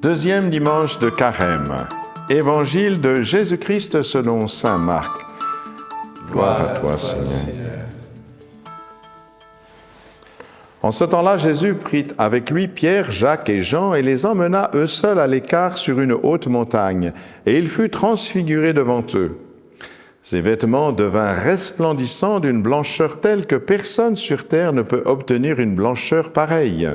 Deuxième dimanche de Carême. Évangile de Jésus-Christ selon saint Marc. Gloire à toi, Seigneur. En ce temps-là, Jésus prit avec lui Pierre, Jacques et Jean et les emmena eux seuls à l'écart sur une haute montagne, et il fut transfiguré devant eux. Ses vêtements devinrent resplendissants d'une blancheur telle que personne sur terre ne peut obtenir une blancheur pareille.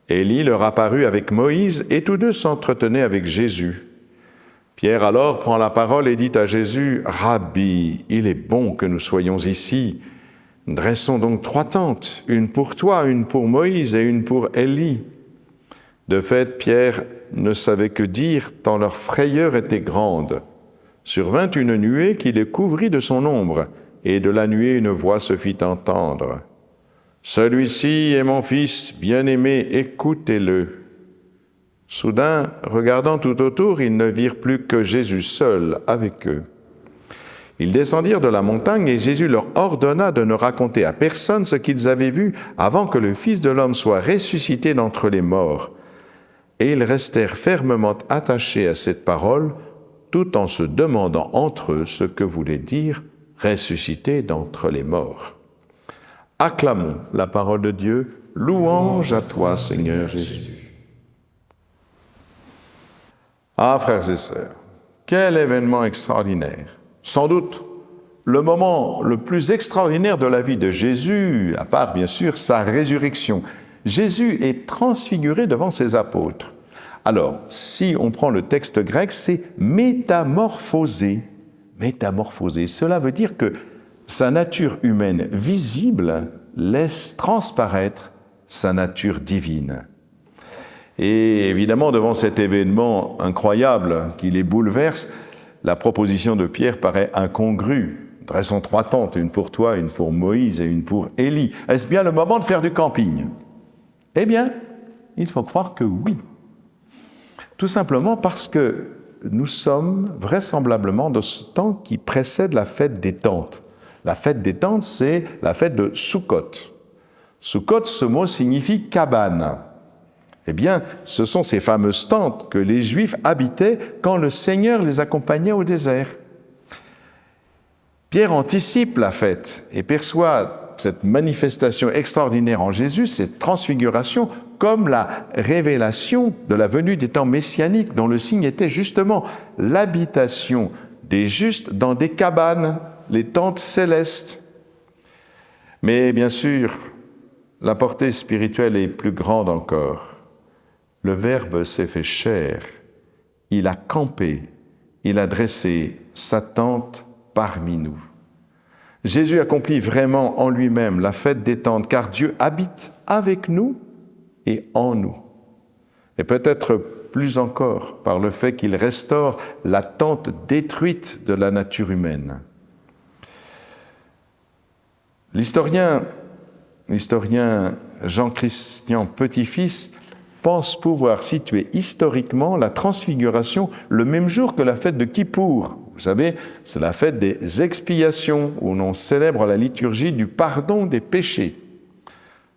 Élie leur apparut avec Moïse, et tous deux s'entretenaient avec Jésus. Pierre alors prend la parole et dit à Jésus, « Rabbi, il est bon que nous soyons ici. Dressons donc 3 tentes, une pour toi, une pour Moïse et une pour Élie. » De fait, Pierre ne savait que dire, tant leur frayeur était grande. Survint une nuée qui les couvrit de son ombre, et de la nuée une voix se fit entendre. « Celui-ci est mon fils bien-aimé, écoutez-le. » Soudain, regardant tout autour, ils ne virent plus que Jésus seul avec eux. Ils descendirent de la montagne et Jésus leur ordonna de ne raconter à personne ce qu'ils avaient vu avant que le Fils de l'homme soit ressuscité d'entre les morts. Et ils restèrent fermement attachés à cette parole, tout en se demandant entre eux ce que voulait dire « ressuscité d'entre les morts ». Acclamons la parole de Dieu. Louange à toi, Seigneur Jésus. Ah, frères et sœurs, quel événement extraordinaire! Sans doute le moment le plus extraordinaire de la vie de Jésus, à part bien sûr sa résurrection. Jésus est transfiguré devant ses apôtres. Alors, si on prend le texte grec, c'est métamorphosé. Métamorphosé, cela veut dire que sa nature humaine visible laisse transparaître sa nature divine. Et évidemment, devant cet événement incroyable qui les bouleverse, la proposition de Pierre paraît incongrue. Dressons 3 tentes, une pour toi, une pour Moïse et une pour Élie. Est-ce bien le moment de faire du camping? Eh bien, il faut croire que oui. Tout simplement parce que nous sommes vraisemblablement dans ce temps qui précède la fête des tentes. La fête des tentes, c'est la fête de Sukkot. Sukkot, ce mot signifie cabane. Eh bien, ce sont ces fameuses tentes que les Juifs habitaient quand le Seigneur les accompagnait au désert. Pierre anticipe la fête et perçoit cette manifestation extraordinaire en Jésus, cette transfiguration, comme la révélation de la venue des temps messianiques dont le signe était justement l'habitation des justes dans des cabanes, les tentes célestes. Mais bien sûr, la portée spirituelle est plus grande encore. Le Verbe s'est fait chair, il a campé, il a dressé sa tente parmi nous. Jésus accomplit vraiment en lui-même la fête des tentes, car Dieu habite avec nous et en nous. Et peut-être plus encore par le fait qu'il restaure la tente détruite de la nature humaine. L'historien Jean-Christian Petit-Fils pense pouvoir situer historiquement la transfiguration le même jour que la fête de Kippour. Vous savez, c'est la fête des expiations, où l'on célèbre la liturgie du pardon des péchés.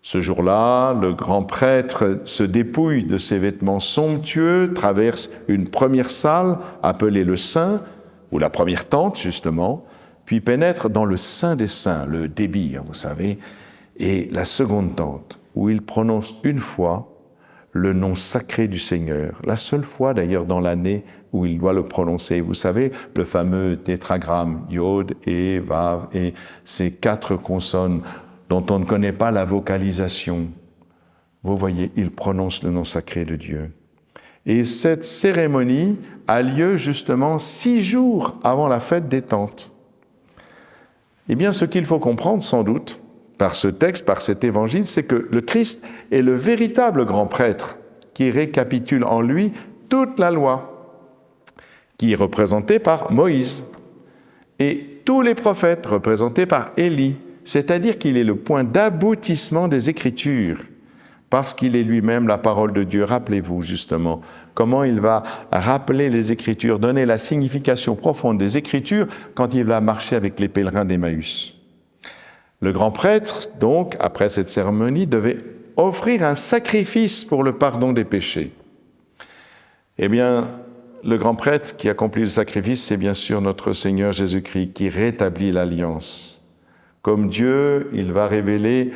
Ce jour-là, le grand prêtre se dépouille de ses vêtements somptueux, traverse une première salle, appelée le Saint, ou la première tente justement, puis pénètre dans le Saint des Saints, le débir, vous savez, et la seconde tente, où il prononce une fois le nom sacré du Seigneur, la seule fois d'ailleurs dans l'année où il doit le prononcer. Vous savez, le fameux tétragramme, Yod et Vav, et ces 4 consonnes dont on ne connaît pas la vocalisation. Vous voyez, il prononce le nom sacré de Dieu. Et cette cérémonie a lieu justement 6 jours avant la fête des tentes. Eh bien, ce qu'il faut comprendre sans doute, par ce texte, par cet évangile, c'est que le Christ est le véritable grand prêtre qui récapitule en lui toute la loi, qui est représentée par Moïse, et tous les prophètes représentés par Élie, c'est-à-dire qu'il est le point d'aboutissement des Écritures, parce qu'il est lui-même la parole de Dieu. Rappelez-vous justement comment il va rappeler les Écritures, donner la signification profonde des Écritures quand il va marcher avec les pèlerins d'Emmaüs. Le grand prêtre, donc, après cette cérémonie, devait offrir un sacrifice pour le pardon des péchés. Eh bien, le grand prêtre qui accomplit le sacrifice, c'est bien sûr notre Seigneur Jésus-Christ qui rétablit l'alliance. Comme Dieu, il va révéler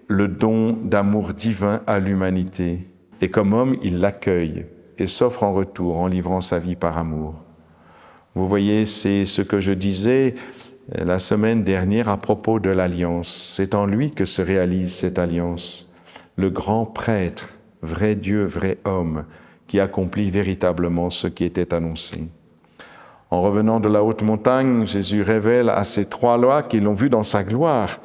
le don d'amour divin à l'humanité. Et comme homme, il l'accueille et s'offre en retour en livrant sa vie par amour. Vous voyez, c'est ce que je disais la semaine dernière à propos de l'alliance. C'est en lui que se réalise cette alliance. Le grand prêtre, vrai Dieu, vrai homme, qui accomplit véritablement ce qui était annoncé. En revenant de la haute montagne, Jésus révèle à ces trois lois qu'ils l'ont vu dans sa gloire.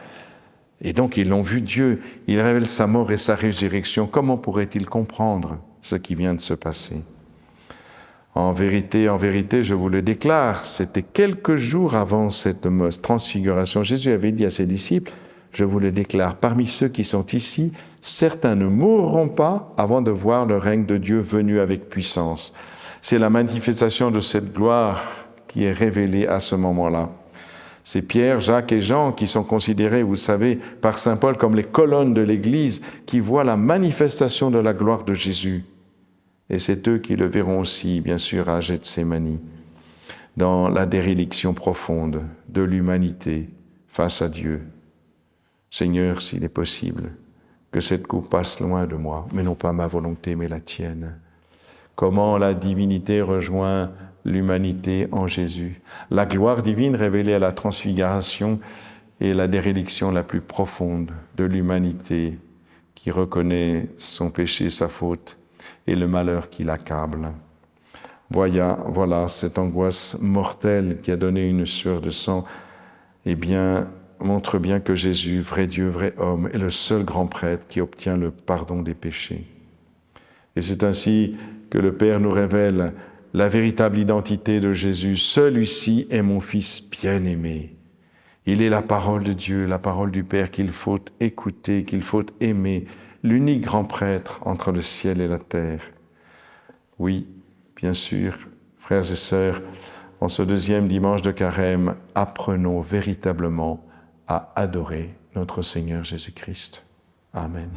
Et donc ils l'ont vu Dieu. Il révèle sa mort et sa résurrection. Comment pourrait-il comprendre ce qui vient de se passer ? En vérité, je vous le déclare, c'était quelques jours avant cette transfiguration. Jésus avait dit à ses disciples, je vous le déclare, parmi ceux qui sont ici, certains ne mourront pas avant de voir le règne de Dieu venu avec puissance. C'est la manifestation de cette gloire qui est révélée à ce moment-là. C'est Pierre, Jacques et Jean qui sont considérés, vous savez, par saint Paul comme les colonnes de l'Église qui voient la manifestation de la gloire de Jésus. Et c'est eux qui le verront aussi, bien sûr, à Gethsémani, dans la déréliction profonde de l'humanité face à Dieu. Seigneur, s'il est possible, que cette coupe passe loin de moi, mais non pas ma volonté, mais la tienne. Comment la divinité rejoint l'humanité en Jésus. La gloire divine révélée à la transfiguration est la déréliction la plus profonde de l'humanité qui reconnaît son péché, sa faute, et le malheur qui l'accable. Voilà cette angoisse mortelle qui a donné une sueur de sang, montre bien que Jésus, vrai Dieu, vrai homme, est le seul grand prêtre qui obtient le pardon des péchés. Et c'est ainsi que le Père nous révèle la véritable identité de Jésus. Celui-ci est mon Fils bien-aimé. Il est la parole de Dieu, la parole du Père qu'il faut écouter, qu'il faut aimer, l'unique grand prêtre entre le ciel et la terre. Oui, bien sûr, frères et sœurs, en ce deuxième dimanche de Carême, apprenons véritablement à adorer notre Seigneur Jésus-Christ. Amen.